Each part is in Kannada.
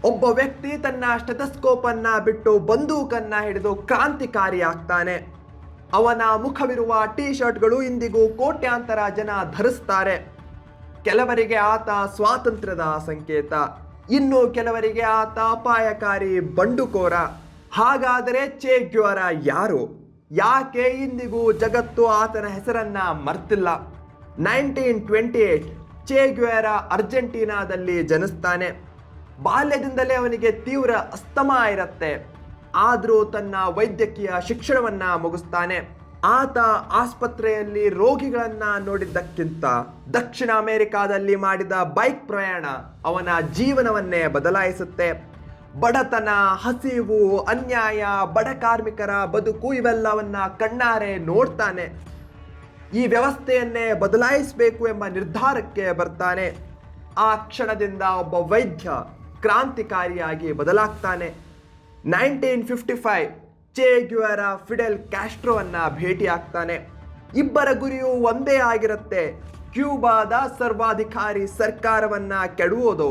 ಒಬ್ಬ ವ್ಯಕ್ತಿ ತನ್ನ ಸ್ಟೆಥೋಸ್ಕೋಪ್ ಅನ್ನ ಬಿಟ್ಟು ಬಂದೂಕನ್ನ ಹಿಡಿದು ಕ್ರಾಂತಿಕಾರಿ ಆಗ್ತಾನೆ. ಅವನ ಮುಖವಿರುವ ಟಿ ಶರ್ಟ್ಗಳು ಇಂದಿಗೂ ಕೋಟ್ಯಾಂತರ ಜನ ಧರಿಸ್ತಾರೆ. ಕೆಲವರಿಗೆ ಆತ ಸ್ವಾತಂತ್ರ್ಯದ ಸಂಕೇತ, ಇನ್ನು ಕೆಲವರಿಗೆ ಆತ ಅಪಾಯಕಾರಿ ಬಂಡುಕೋರ. ಹಾಗಾದರೆ ಚೆ ಗ್ಯುವೆರಾ ಯಾರು? ಯಾಕೆ ಇಂದಿಗೂ ಜಗತ್ತು ಆತನ ಹೆಸರನ್ನ ಮರ್ತಿಲ್ಲ? 1928 ಚೆ ಗ್ಯುವೆರಾ ಅರ್ಜೆಂಟೀನಾದಲ್ಲಿ ಜನಿಸ್ತಾನೆ. ಬಾಲ್ಯದಿಂದಲೇ ಅವನಿಗೆ ತೀವ್ರ ಅಸ್ತಮಾ ಇರುತ್ತೆ. ಆದರೂ ತನ್ನ ವೈದ್ಯಕೀಯ ಶಿಕ್ಷಣವನ್ನ ಮುಗಿಸ್ತಾನೆ. ಆತ ಆಸ್ಪತ್ರೆಯಲ್ಲಿ ರೋಗಿಗಳನ್ನ ನೋಡಿದ್ದಕ್ಕಿಂತ ದಕ್ಷಿಣ ಅಮೆರಿಕಾದಲ್ಲಿ ಮಾಡಿದ ಬೈಕ್ ಪ್ರಯಾಣ ಅವನ ಜೀವನವನ್ನೇ ಬದಲಾಯಿಸುತ್ತೆ. ಬಡತನ, ಹಸಿವು, ಅನ್ಯಾಯ, ಬಡ ಕಾರ್ಮಿಕರ ಬದುಕು ಇವೆಲ್ಲವನ್ನ ಕಣ್ಣಾರೆ ನೋಡ್ತಾನೆ. ಈ ವ್ಯವಸ್ಥೆಯನ್ನೇ ಬದಲಾಯಿಸಬೇಕು ಎಂಬ ನಿರ್ಧಾರಕ್ಕೆ ಬರ್ತಾನೆ. ಆ ಕ್ಷಣದಿಂದ ಒಬ್ಬ ವೈದ್ಯ ಕ್ರಾಂತಿಕಾರಿಯಾಗಿ ಬದಲಾಗ್ತಾನೆ. 1955 ಚೆ ಗ್ಯುವೆರಾ ಫಿಡೆಲ್ ಕ್ಯಾಸ್ಟ್ರೋವನ್ನ ಭೇಟಿಯಾಗ್ತಾನೆ. ಇಬ್ಬರ ಗುರಿಯು ಒಂದೇ ಆಗಿರುತ್ತೆ, ಕ್ಯೂಬಾದ ಸರ್ವಾಧಿಕಾರಿ ಸರ್ಕಾರವನ್ನ ಕೆಡವುವುದು.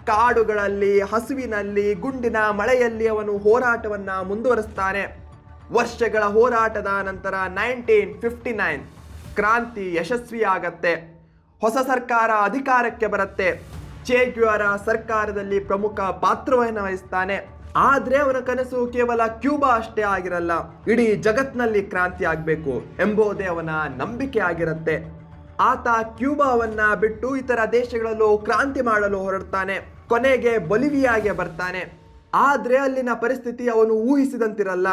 ಕಾಡುಗಳಲ್ಲಿ, ಹಸುವಿನಲ್ಲಿ, ಗುಂಡಿನ ಮಳೆಯಲ್ಲಿ ಅವನು ಹೋರಾಟವನ್ನ ಮುಂದುವರಿಸ್ತಾನೆ. ವರ್ಷಗಳ ಹೋರಾಟದ ನಂತರ 1959 ಕ್ರಾಂತಿ ಯಶಸ್ವಿಯಾಗತ್ತೆ. ಹೊಸ ಸರ್ಕಾರ ಅಧಿಕಾರಕ್ಕೆ ಬರುತ್ತೆ. ಚೆ ಗ್ಯುವೆರಾ ಸರ್ಕಾರದಲ್ಲಿ ಪ್ರಮುಖ ಪಾತ್ರವನ್ನು ವಹಿಸ್ತಾನೆ. ಆದ್ರೆ ಅವನ ಕನಸು ಕೇವಲ ಕ್ಯೂಬಾ ಅಷ್ಟೇ ಆಗಿರಲ್ಲ, ಇಡೀ ಜಗತ್ನಲ್ಲಿ ಕ್ರಾಂತಿ ಆಗಬೇಕು ಎಂಬುದೇ ಅವನ ನಂಬಿಕೆ ಆಗಿರುತ್ತೆ. ಆತ ಕ್ಯೂಬಾವನ್ನ ಬಿಟ್ಟು ಇತರ ದೇಶಗಳಲ್ಲೂ ಕ್ರಾಂತಿ ಮಾಡಲು ಹೊರಡ್ತಾನೆ. ಕೊನೆಗೆ ಬೊಲಿವಿಯಾಗೆ ಬರ್ತಾನೆ. ಆದ್ರೆ ಅಲ್ಲಿನ ಪರಿಸ್ಥಿತಿ ಅವನು ಊಹಿಸಿದಂತಿರಲ್ಲ.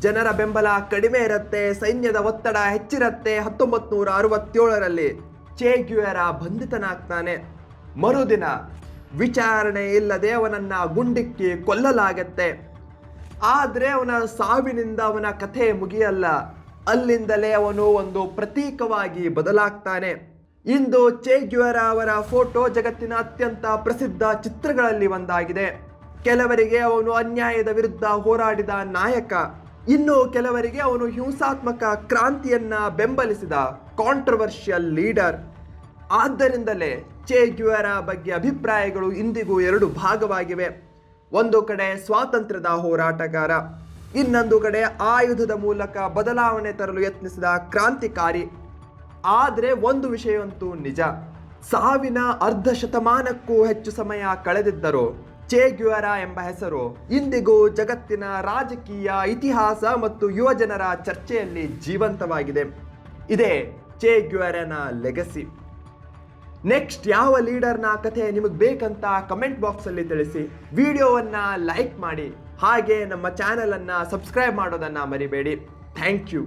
ಜನರ ಬೆಂಬಲ ಕಡಿಮೆ ಇರುತ್ತೆ, ಸೈನ್ಯದ ಒತ್ತಡ ಹೆಚ್ಚಿರುತ್ತೆ. 1967ರಲ್ಲಿ ಚೆ ಗ್ಯುವೆರಾ ಬಂಧಿತನಾಗ್ತಾನೆ. ಮರುದಿನ ವಿಚಾರಣೆ ಇಲ್ಲದೆ ಅವನನ್ನ ಗುಂಡಿಕ್ಕಿ ಕೊಲ್ಲಲಾಗತ್ತೆ. ಆದ್ರೆ ಅವನ ಸಾವಿನಿಂದ ಅವನ ಕಥೆ ಮುಗಿಯಲ್ಲ. ಅಲ್ಲಿಂದಲೇ ಅವನು ಒಂದು ಪ್ರತೀಕವಾಗಿ ಬದಲಾಗ್ತಾನೆ. ಇಂದು ಚೆ ಗ್ಯುವೆರಾ ಅವರ ಫೋಟೋ ಜಗತ್ತಿನ ಅತ್ಯಂತ ಪ್ರಸಿದ್ಧ ಚಿತ್ರಗಳಲ್ಲಿ ಒಂದಾಗಿದೆ. ಕೆಲವರಿಗೆ ಅವನು ಅನ್ಯಾಯದ ವಿರುದ್ಧ ಹೋರಾಡಿದ ನಾಯಕ, ಇನ್ನು ಕೆಲವರಿಗೆ ಅವನು ಹಿಂಸಾತ್ಮಕ ಕ್ರಾಂತಿಯನ್ನ ಬೆಂಬಲಿಸಿದ ಕಾಂಟ್ರವರ್ಷಿಯಲ್ ಲೀಡರ್. ಆದ್ದರಿಂದಲೇ ಚೆ ಗ್ಯುವೆರಾ ಬಗ್ಗೆ ಅಭಿಪ್ರಾಯಗಳು ಇಂದಿಗೂ ಎರಡು ಭಾಗವಾಗಿವೆ. ಒಂದು ಕಡೆ ಸ್ವಾತಂತ್ರ್ಯದ ಹೋರಾಟಗಾರ, ಇನ್ನೊಂದು ಕಡೆ ಆಯುಧದ ಮೂಲಕ ಬದಲಾವಣೆ ತರಲು ಯತ್ನಿಸಿದ ಕ್ರಾಂತಿಕಾರಿ. ಆದರೆ ಒಂದು ವಿಷಯವಂತೂ ನಿಜ, ಸಾವಿನ ಅರ್ಧ ಶತಮಾನಕ್ಕೂ ಹೆಚ್ಚು ಸಮಯ ಕಳೆದಿದ್ದರು ಚೆ ಗ್ಯುವೆರಾ ಎಂಬ ಹೆಸರು ಇಂದಿಗೂ ಜಗತ್ತಿನ ರಾಜಕೀಯ, ಇತಿಹಾಸ ಮತ್ತು ಯುವಜನರ ಚರ್ಚೆಯಲ್ಲಿ ಜೀವಂತವಾಗಿದೆ. ಇದೇ ಚೆ ಗ್ಯುವೆರಾನ ಲೆಗಸಿ. ನೆಕ್ಸ್ಟ್ ಯಾವ ಲೀಡರ್ನ ಕಥೆ ನಿಮಗೆ ಬೇಕಂತ ಕಮೆಂಟ್ ಬಾಕ್ಸಲ್ಲಿ ತಿಳಿಸಿ. ವಿಡಿಯೋವನ್ನು ಲೈಕ್ ಮಾಡಿ, ಹಾಗೆ ನಮ್ಮ ಚಾನಲನ್ನು ಸಬ್ಸ್ಕ್ರೈಬ್ ಮಾಡೋದನ್ನು ಮರಿಬೇಡಿ. Thank you.